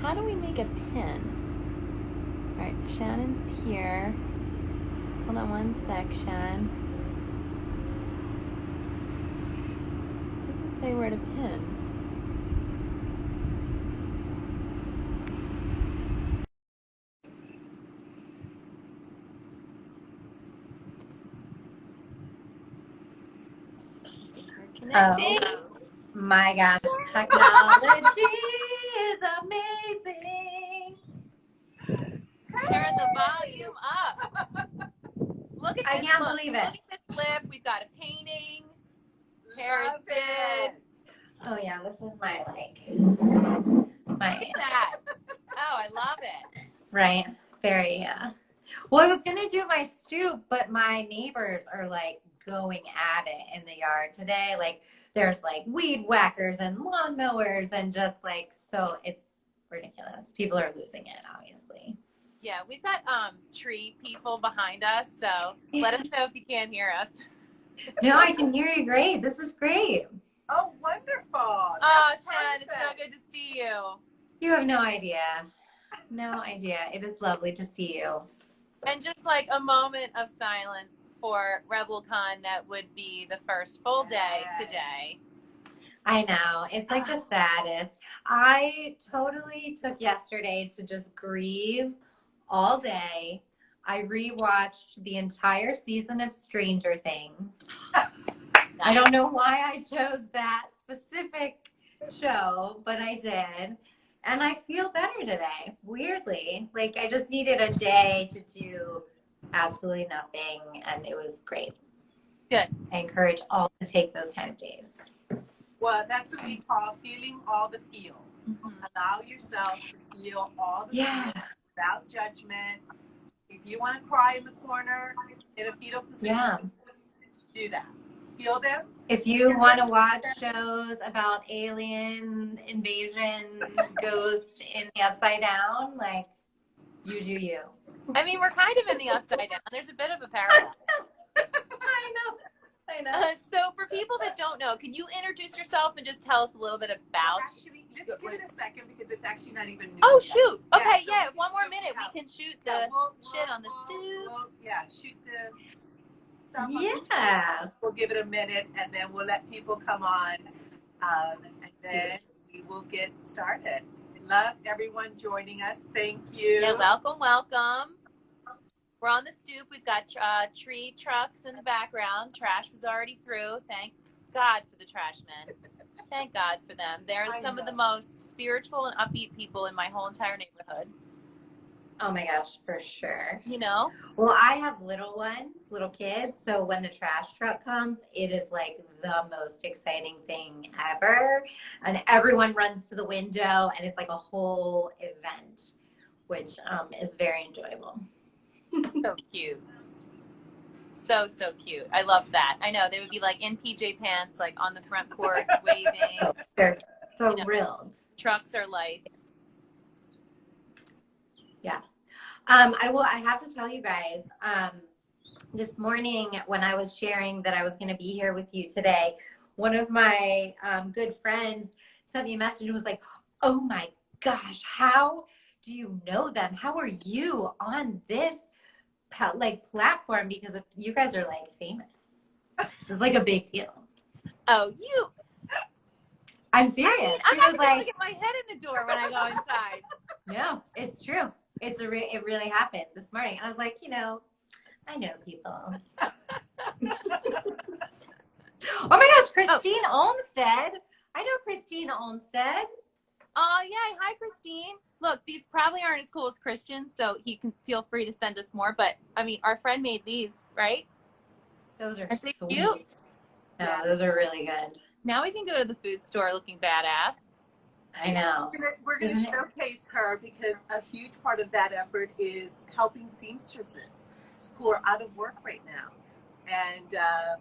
how do we make a pin? All right, Shannon's here. Hold on one sec, Shan. Doesn't say where to pin. Connecting. Oh my gosh, technology is amazing. Turn the volume up. Look at this. I can't believe it. Look at this lip. We've got a painting. Hair is did. Oh yeah, this is my Look at that. Oh, I love it. right. Very well, I was gonna do my stoop, but my neighbors are like going at it in the yard today. Like there's like weed whackers and lawn mowers and just like, so it's ridiculous. People are losing it, obviously. Yeah, we've got tree people behind us, so let us know if you can't hear us. No, I can hear you great. This is great. Oh, wonderful. That's Shannon, it's so good to see you. You have no idea. No idea. It is lovely to see you. And just like a moment of silence for Rebell Con, that would be the first full day today. I know. It's like the saddest. I totally took yesterday to just grieve all day. I rewatched the entire season of Stranger Things. I don't know why I chose that specific show, but I did. And I feel better today, weirdly. Like I just needed a day to do absolutely nothing, and it was great. Good. I encourage all to take those kind of days. Well, that's what we call feeling all the feels. Mm-hmm. Allow yourself to feel all the feels without judgment. If you want to cry in the corner in a fetal position, do that. Feel them. If you want to watch shows about alien invasion, ghost in the upside down, like, you do you. I mean, we're kind of in the upside down. There's a bit of a parallel. I know. So for people that don't know, can you introduce yourself and just tell us a little bit about... Actually, let's give it a second because it's actually not even new. Oh, shoot. Okay, so one more minute. We can shoot the shit on the Stoop. Shoot the stuff on We'll give it a minute, and then we'll let people come on, and then we will get started. Love everyone joining us. Thank you. Yeah, welcome. We're on the Stoop. We've got tree trucks in the background. Trash was already through. Thank God for the trash men. Thank God for them. They're some of the most spiritual and upbeat people in my whole entire neighborhood. Oh my gosh, for sure. You know? Well, I have little kids. So when the trash truck comes, it is like the most exciting thing ever. And everyone runs to the window and it's like a whole event, which is very enjoyable. So cute. So cute. I love that. I know they would be like in PJ pants, like on the front porch waving. Oh, they're thrilled. Trucks are life. Yeah. I have to tell you guys, this morning when I was sharing that I was going to be here with you today, one of my good friends sent me a message and was like, oh my gosh, how do you know them? How are you on this platform? Because if you guys are like famous. It's like a big deal. Oh, I'm serious. I'm not going to get my head in the door when I go inside. No, it's true. It really happened this morning. And I was like, I know people. Oh my gosh, Christine Olmstead. I know Christine Olmstead. Oh, yeah. Hi, Christine. Look, these probably aren't as cool as Christian, so he can feel free to send us more. But, I mean, our friend made these, right? Those are so cute. No, those are really good. Now we can go to the food store looking badass. I know. We're going to showcase her because a huge part of that effort is helping seamstresses who are out of work right now. And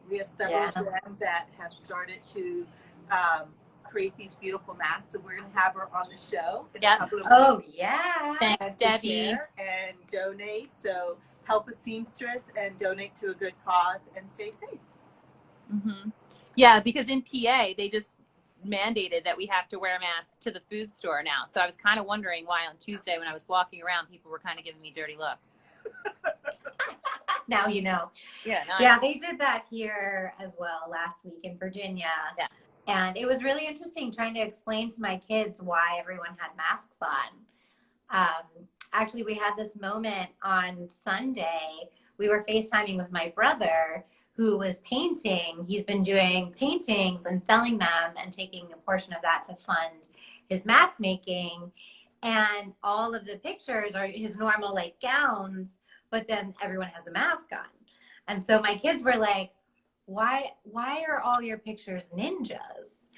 we have several of them that have started to create these beautiful masks. So we're going to have her on the show in a couple of weeks. Oh, yeah. Thanks, Debbie. And donate. So help a seamstress and donate to a good cause and stay safe. Mm-hmm. Yeah, because in PA, they just mandated that we have to wear a mask to the food store now. So I was kind of wondering why on Tuesday when I was walking around, people were kind of giving me dirty looks. Now you know. Yeah, they did that here as well last week in Virginia. Yeah. And it was really interesting trying to explain to my kids why everyone had masks on. Actually, we had this moment on Sunday. We were FaceTiming with my brother who was painting. He's been doing paintings and selling them and taking a portion of that to fund his mask making. And all of the pictures are his normal like gowns, but then everyone has a mask on. And so my kids were like, why are all your pictures ninjas?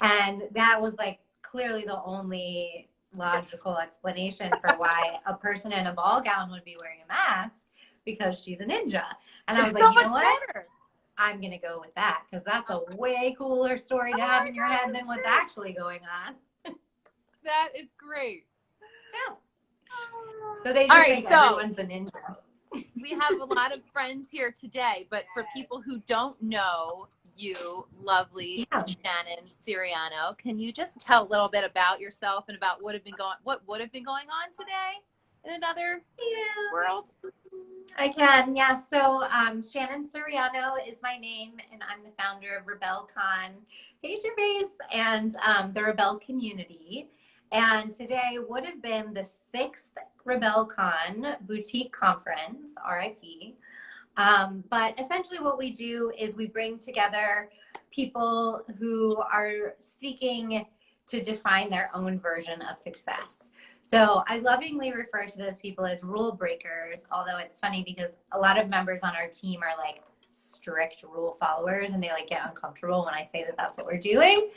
And that was like clearly the only logical explanation for why a person in a ball gown would be wearing a mask, because she's a ninja. And I was like, you know what? Better. I'm going to go with that, because that's a way cooler story to have in your head than what's actually going on. That is great. Yeah. So they just think everyone's a ninja. We have a lot of friends here today, but for people who don't know you, lovely Shannon Siriano, can you just tell a little bit about yourself and about what would have been going on today in another world? I can, yeah. So Shannon Siriano is my name, and I'm the founder of Rebell Con database and the Rebell community. And today would have been the 6th Rebell Con boutique conference, RIP. But essentially what we do is we bring together people who are seeking to define their own version of success. So I lovingly refer to those people as rule breakers, although it's funny because a lot of members on our team are like strict rule followers, and they like get uncomfortable when I say that that's what we're doing.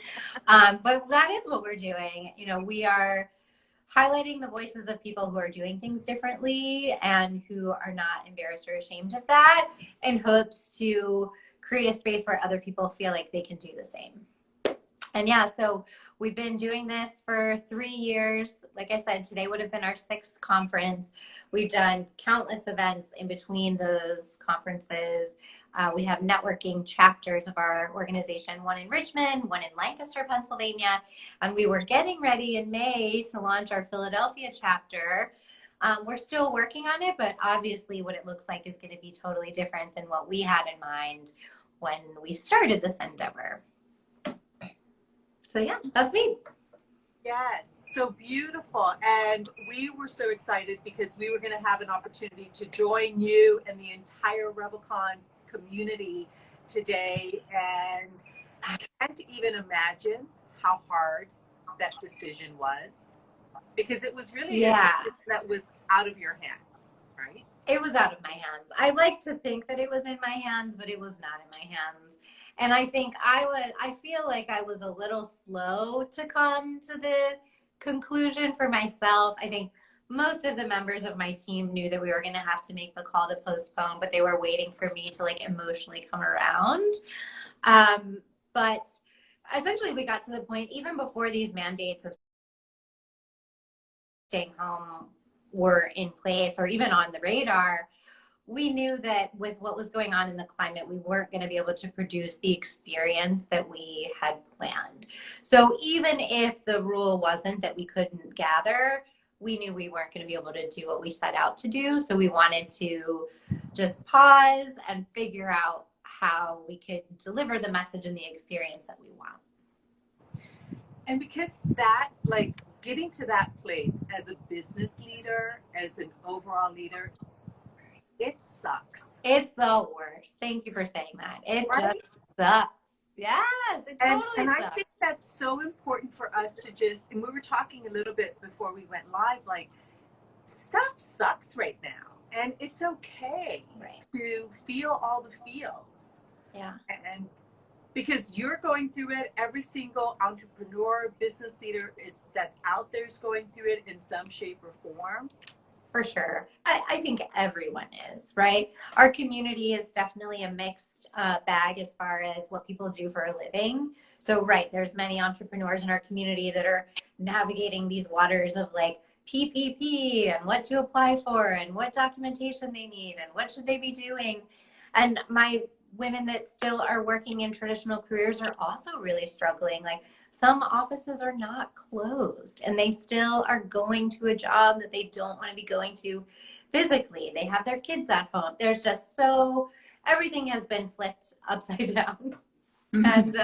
But that is what we're doing. You know, we are highlighting the voices of people who are doing things differently and who are not embarrassed or ashamed of that, in hopes to create a space where other people feel like they can do the same. And yeah, so we've been doing this for 3 years. Like I said, today would have been our 6th conference. We've done countless events in between those conferences. We have networking chapters of our organization, one in Richmond, one in Lancaster, Pennsylvania, and we were getting ready in May to launch our Philadelphia chapter. We're still working on it, but obviously what it looks like is going to be totally different than what we had in mind when we started this endeavor. So yeah, that's me. Yes, so beautiful. And we were so excited because we were going to have an opportunity to join you and the entire Rebell Con community today. And I can't even imagine how hard that decision was, because it was really that was out of your hands, right? It was out of my hands. I like to think that it was in my hands, but it was not in my hands. And I think I feel like I was a little slow to come to the conclusion for myself. I think most of the members of my team knew that we were going to have to make the call to postpone, but they were waiting for me to like emotionally come around. But essentially we got to the point, even before these mandates of staying home were in place or even on the radar, we knew that with what was going on in the climate, we weren't going to be able to produce the experience that we had planned. So even if the rule wasn't that we couldn't gather, we knew we weren't going to be able to do what we set out to do. So we wanted to just pause and figure out how we could deliver the message and the experience that we want. And because that, like, getting to that place as a business leader, as an overall leader, it sucks. It's the worst. Thank you for saying that. It just sucks. Yes, it totally sucks. And I think that's so important for us to just, and we were talking a little bit before we went live, like, stuff sucks right now. And it's okay to feel all the feels. Yeah. And because you're going through it, every single entrepreneur, business leader that's out there is going through it in some shape or form. For sure. I think everyone is, right? Our community is definitely a mixed bag as far as what people do for a living. So, right, there's many entrepreneurs in our community that are navigating these waters of like PPP and what to apply for and what documentation they need and what should they be doing. And my women that still are working in traditional careers are also really struggling. Like, some offices are not closed and they still are going to a job that they don't want to be going to physically. They have their kids at home. There's just everything has been flipped upside down. Mm-hmm. And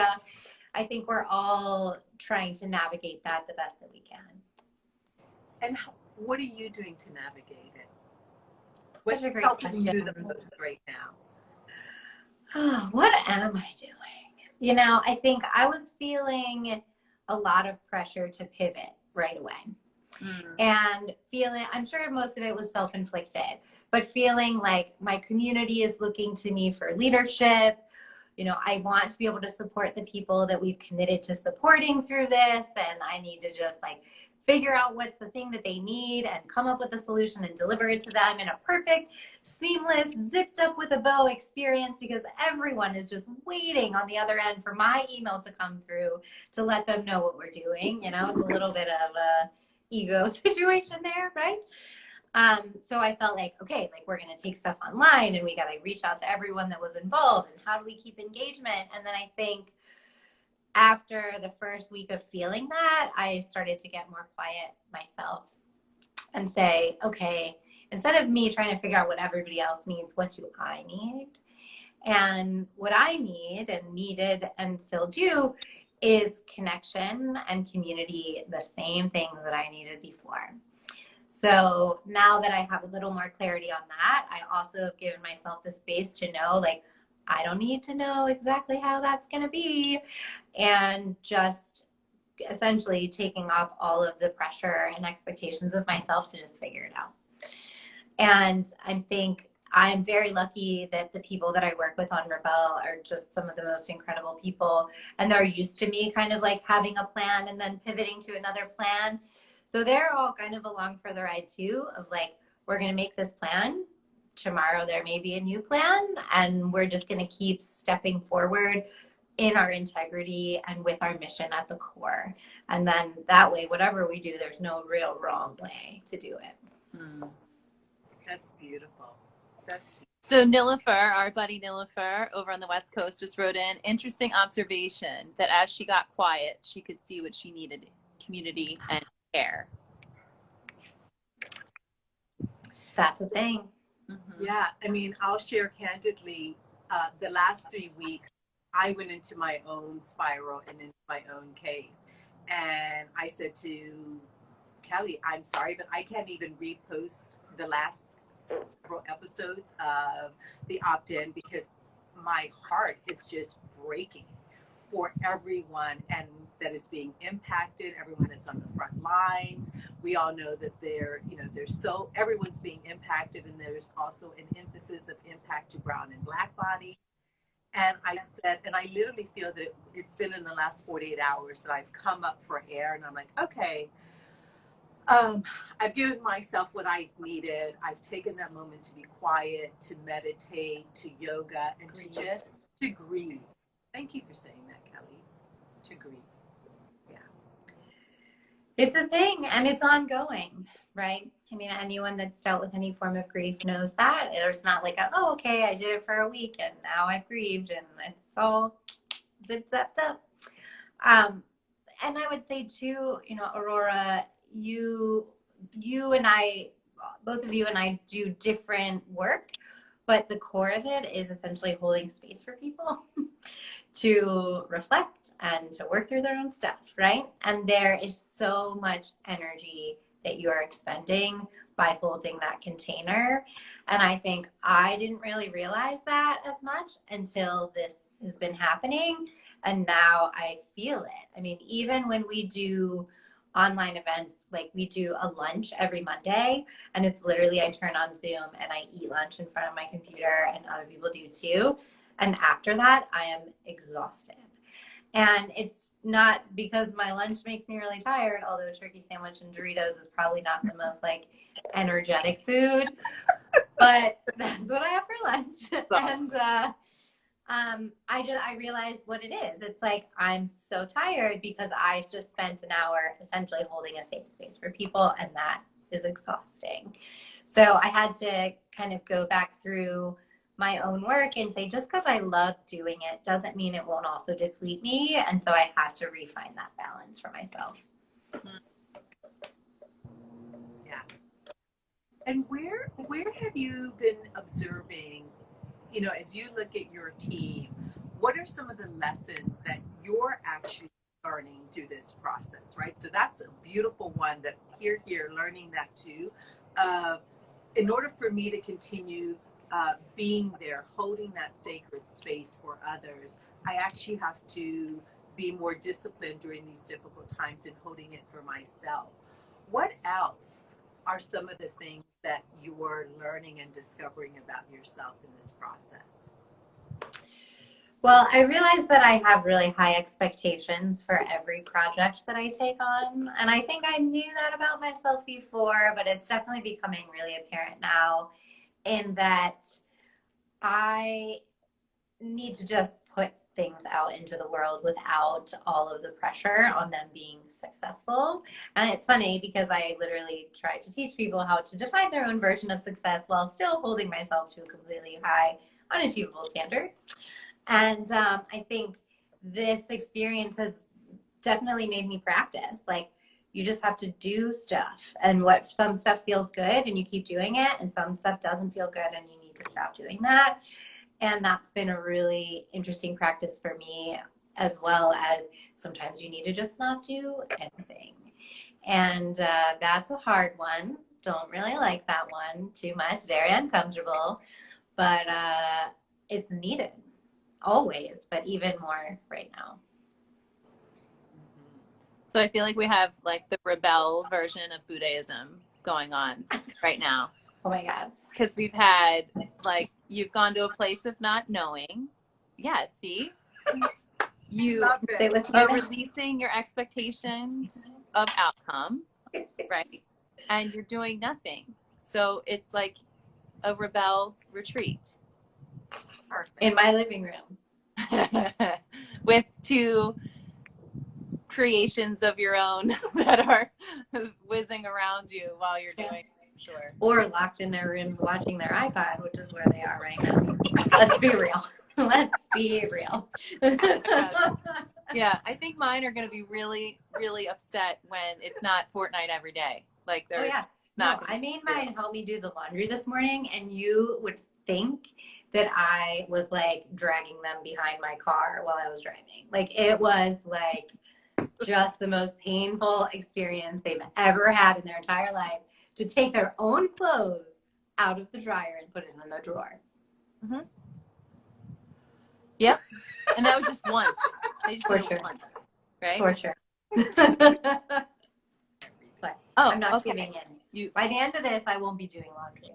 I think we're all trying to navigate that the best that we can. And what are you doing to navigate it? What's a great question. You the most right now? Oh, what am I doing? You know, I think I was feeling a lot of pressure to pivot right away. And I'm sure most of it was self-inflicted, but feeling like my community is looking to me for leadership. You know, I want to be able to support the people that we've committed to supporting through this. And I need to just like figure out what's the thing that they need and come up with a solution and deliver it to them in a perfect, seamless, zipped up with a bow experience, because everyone is just waiting on the other end for my email to come through to let them know what we're doing. You know, it's a little bit of a ego situation there, right? So I felt like, okay, like we're going to take stuff online and we got to reach out to everyone that was involved, and how do we keep engagement? And then I think after the first week of feeling that, I started to get more quiet myself and say, okay, instead of me trying to figure out what everybody else needs, what do I need? And what I need and needed and still do is connection and community, the same things that I needed before. So now that I have a little more clarity on that, I also have given myself the space to know, like, I don't need to know exactly how that's going to be, and just essentially taking off all of the pressure and expectations of myself to just figure it out. And I think I'm very lucky that the people that I work with on Rebell are just some of the most incredible people, and they're used to me kind of like having a plan and then pivoting to another plan. So they're all kind of along for the ride too, of like, we're going to make this plan. Tomorrow there may be a new plan, and we're just going to keep stepping forward in our integrity and with our mission at the core. And then that way, whatever we do, there's no real wrong way to do it. That's beautiful. That's beautiful. So Nilofer, our buddy Nilofer over on the West Coast, just wrote in, interesting observation that as she got quiet, she could see what she needed, community and care. That's a thing. Mm-hmm. Yeah, I mean, I'll share candidly, the last 3 weeks, I went into my own spiral and into my own cave. And I said to Kelly, I'm sorry, but I can't even repost the last several episodes of the OptIn, because my heart is just breaking for everyone and that is being impacted, everyone that's on the front lines. We all know that everyone's being impacted, and there's also an emphasis of impact to brown and black bodies. And I said, and I literally feel that it's been in the last 48 hours that I've come up for air, and I'm like, okay, I've given myself what I needed. I've taken that moment to be quiet, to meditate, to yoga, and to grieve. Thank you for saying that, Kelly. To grieve. Yeah. It's a thing, and it's ongoing, right? I mean, anyone that's dealt with any form of grief knows that. There's not like, okay, I did it for a week and now I've grieved and it's all zip-zapped up. And I would say too, Aurora, you and I, both of you and I do different work, but the core of it is essentially holding space for people to reflect and to work through their own stuff, right? And there is so much energy that you are expending by holding that container. And I think I didn't really realize that as much until this has been happening. And now I feel it. I mean, even when we do online events, like we do a lunch every Monday, and it's literally, I turn on Zoom and I eat lunch in front of my computer, and other people do too. And after that, I am exhausted. And it's not because my lunch makes me really tired, although a turkey sandwich and Doritos is probably not the most like energetic food, but that's what I have for lunch. And I realized what it is. It's like, I'm so tired because I just spent an hour essentially holding a safe space for people, and that is exhausting. So I had to kind of go back through my own work and say, just because I love doing it doesn't mean it won't also deplete me. And so I have to refine that balance for myself. Yeah. And where have you been observing, you know, as you look at your team, what are some of the lessons that you're actually learning through this process, right? So that's a beautiful one that here, learning that too. In order for me to continue being there, holding that sacred space for others, I actually have to be more disciplined during these difficult times and holding it for myself. What else are some of the things that you're learning and discovering about yourself in this process? Well, I realize that I have really high expectations for every project that I take on. And I think I knew that about myself before, but it's definitely becoming really apparent now in that I need to just put things out into the world without all of the pressure on them being successful. And it's funny because I literally try to teach people how to define their own version of success while still holding myself to a completely high, unachievable standard. And I think this experience has definitely made me practice. Like, you just have to do stuff. And what some stuff feels good and you keep doing it, and some stuff doesn't feel good and you need to stop doing that. And that's been a really interesting practice for me, as well as sometimes you need to just not do anything. And that's a hard one. Don't really like that one too much. Very uncomfortable. But it's needed. Always, but even more right now. So I feel like we have like the rebel version of Buddhism going on right now. Oh my God. Because we've had, like, you've gone to a place of not knowing. Yeah, see? You are releasing your expectations of outcome, right? And you're doing nothing. So it's like a rebel retreat. In my living room. With two creations of your own that are whizzing around you while you're doing it, sure. Or locked in their rooms watching their iPad, which is where they are right now. Let's be real. Let's be real. Yeah, I think mine are going to be really, really upset when it's not Fortnite every day. Like, they're not. I made mine help me do the laundry this morning, and you would think that I was like dragging them behind my car while I was driving. Like, it was like just the most painful experience they've ever had in their entire life, to take their own clothes out of the dryer and put it in a drawer. Mm-hmm. Yep. And that was just once. They just did it once, right? Torture. But I'm not giving in. By the end of this, I won't be doing laundry.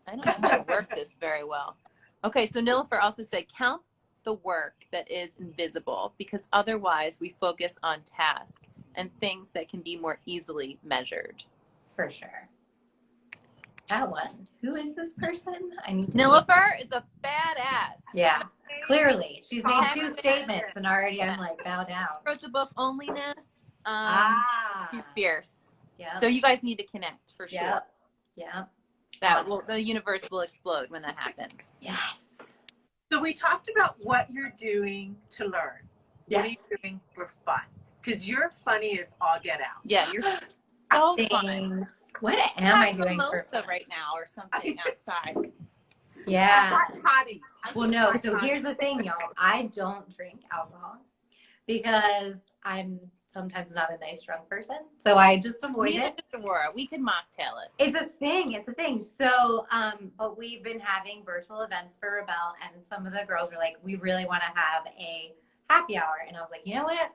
I don't know how to work this very well. Okay, so Nilofer also said, count the work that is invisible, because otherwise we focus on tasks and things that can be more easily measured. For sure. That one. Who is this person? Nilofer is a badass. Yeah, clearly. She's made 2 statements and already I'm like, bow down. Wrote the book Onlyness. She's fierce. Yeah. So you guys need to connect for sure. Yeah. The universe will explode when that happens. Yes. So we talked about what you're doing to learn. Yes. What are you doing for fun? Because you're funny as all get out. Yeah, you're so fun. What am I doing for fun right now or something outside? Yeah. Toddies. Well, no. So here's the thing, y'all. I don't drink alcohol because I'm sometimes not a nice drunk person. So I just avoid it. Aurora, we can mocktail it. It's a thing. So, but we've been having virtual events for Rebell, and some of the girls were like, we really want to have a happy hour. And I was like, you know what?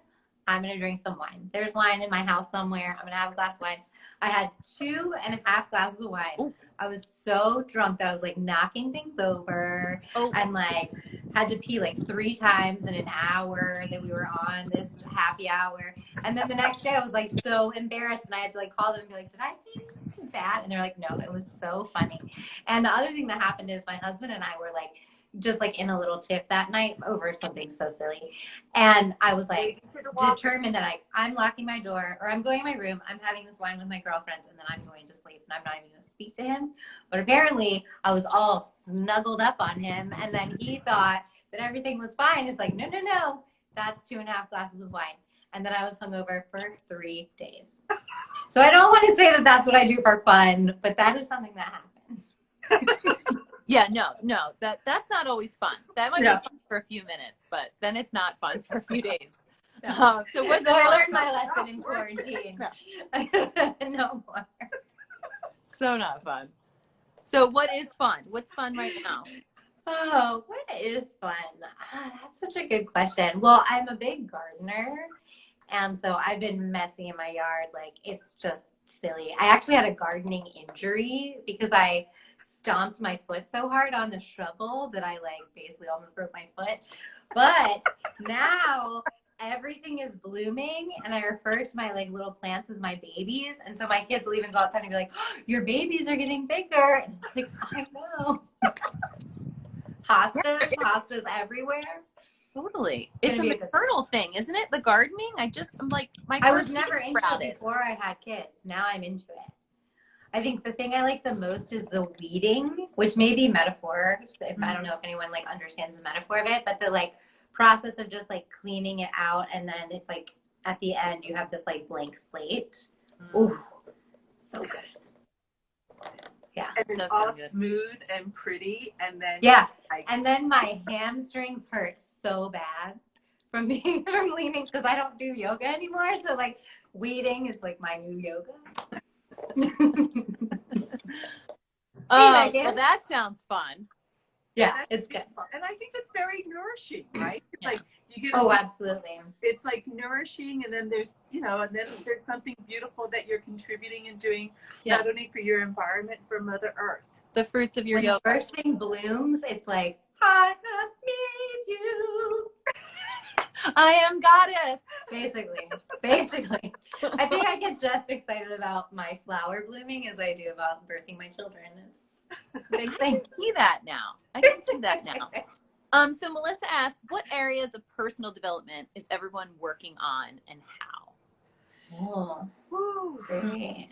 I'm going to drink some wine. There's wine in my house somewhere. I'm going to have a glass of wine. I had 2.5 glasses of wine. Ooh. I was so drunk that I was like knocking things over and like had to pee like 3 times in an hour that we were on this happy hour. And then the next day I was like so embarrassed, and I had to like call them and be like, did I say something bad? And they're like, no, it was so funny. And the other thing that happened is my husband and I were like just like in a little tiff that night over something so silly. And I was like determined that I'm locking my door, or I'm going in my room, I'm having this wine with my girlfriends, and then I'm going to sleep and I'm not even going to speak to him. But apparently I was all snuggled up on him, and then he thought that everything was fine. It's like, no, that's 2.5 glasses of wine. And then I was hungover for 3 days. So I don't want to say that that's what I do for fun, but that is something that happens. Yeah, no, that's not always fun. That might be fun for a few minutes, but then it's not fun for a few days. No. So I learned my lesson in quarantine. No more. So not fun. So what is fun? What's fun right now? Oh, what is fun? That's such a good question. Well, I'm a big gardener, and so I've been messy in my yard. Like, it's just silly. I actually had a gardening injury because I stomped my foot so hard on the shovel that I like basically almost broke my foot. But now everything is blooming, and I refer to my like little plants as my babies. And so my kids will even go outside and be like, oh, your babies are getting bigger. And it's like, I know. Hostas everywhere. Totally. It's a maternal thing, isn't it? The gardening. I'm like, I was never into it before I had kids. Now I'm into it. I think the thing I like the most is the weeding, which may be metaphor. If I don't know if anyone like understands the metaphor of it, but the like process of just like cleaning it out, and then it's like at the end you have this like blank slate. Ooh, so good. Yeah, and it's all smooth and pretty, and then and then my hamstrings hurt so bad from leaning because I don't do yoga anymore. So like weeding is like my new yoga. Well, that sounds fun. Yeah, it's good. And I think it's very nourishing, right? It's like you get absolutely. It's like nourishing, and then there's and then there's something beautiful that you're contributing and doing, not only for your environment, for Mother Earth. The fruits of your yoga. The first thing blooms, it's like, I have made you. I am goddess. Basically. I think I get just excited about my flower blooming as I do about birthing my children. It's a big thing. I can see that now. So Melissa asks, what areas of personal development is everyone working on, and how? Oh, great.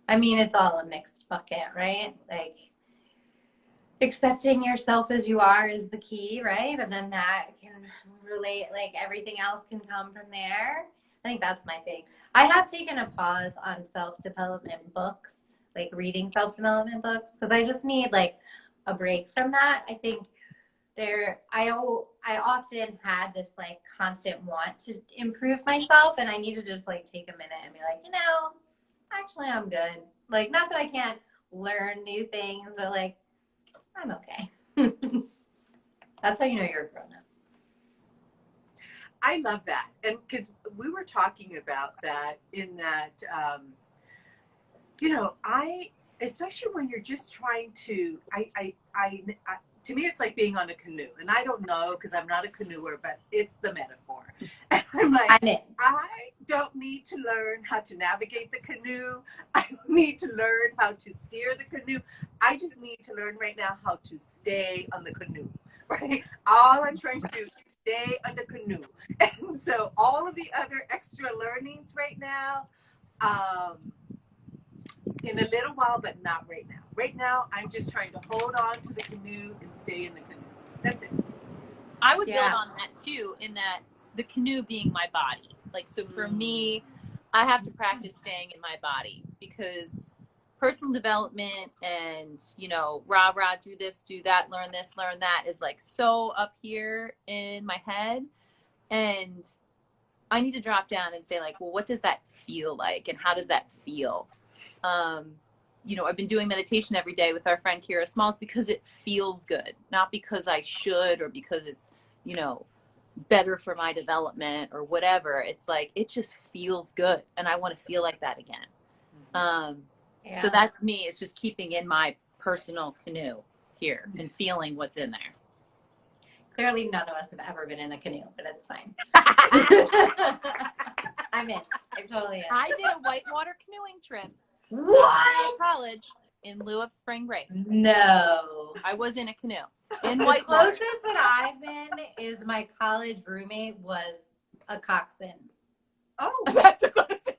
I mean, it's all a mixed bucket, right? Like, accepting yourself as you are is the key, right? And then that can relate, like everything else can come from there. I think that's my thing. I have taken a pause on self-development books, like reading self-development books, because I just need like a break from that. I think I often had this like constant want to improve myself, and I need to just like take a minute and be like, actually I'm good. Like, not that I can't learn new things, but like, I'm okay. That's how you know you're a grown up. I love that. And because we were talking about that in that, especially when you're just trying to, to me, it's like being on a canoe. And I don't know, because I'm not a canoeer, but it's the metaphor. And I'm like, I don't need to learn how to navigate the canoe. I don't need to learn how to steer the canoe. I just need to learn right now how to stay on the canoe, right? All I'm trying to do is stay on the canoe. And so all of the other extra learnings right now, in a little while, but not right now. Right now, I'm just trying to hold on to the canoe and stay in the canoe. That's it. I would build on that too, in that the canoe being my body. Like, so for me, I have to practice staying in my body, because personal development and, rah, do this, do that, learn this, learn that is like so up here in my head. And I need to drop down and say like, well, what does that feel like? And how does that feel? I've been doing meditation every day with our friend Kira Smalls because it feels good, not because I should or because it's, better for my development or whatever. It's like, it just feels good, and I want to feel like that again. So that's me. It's just keeping in my personal canoe here and feeling what's in there. Clearly none of us have ever been in a canoe, but it's fine. I'm in. I'm totally in. I did a whitewater canoeing trip. What? College in lieu of spring break. No. I was in a canoe in The white closest that I've been is my college roommate was a coxswain. Oh, That's the closest.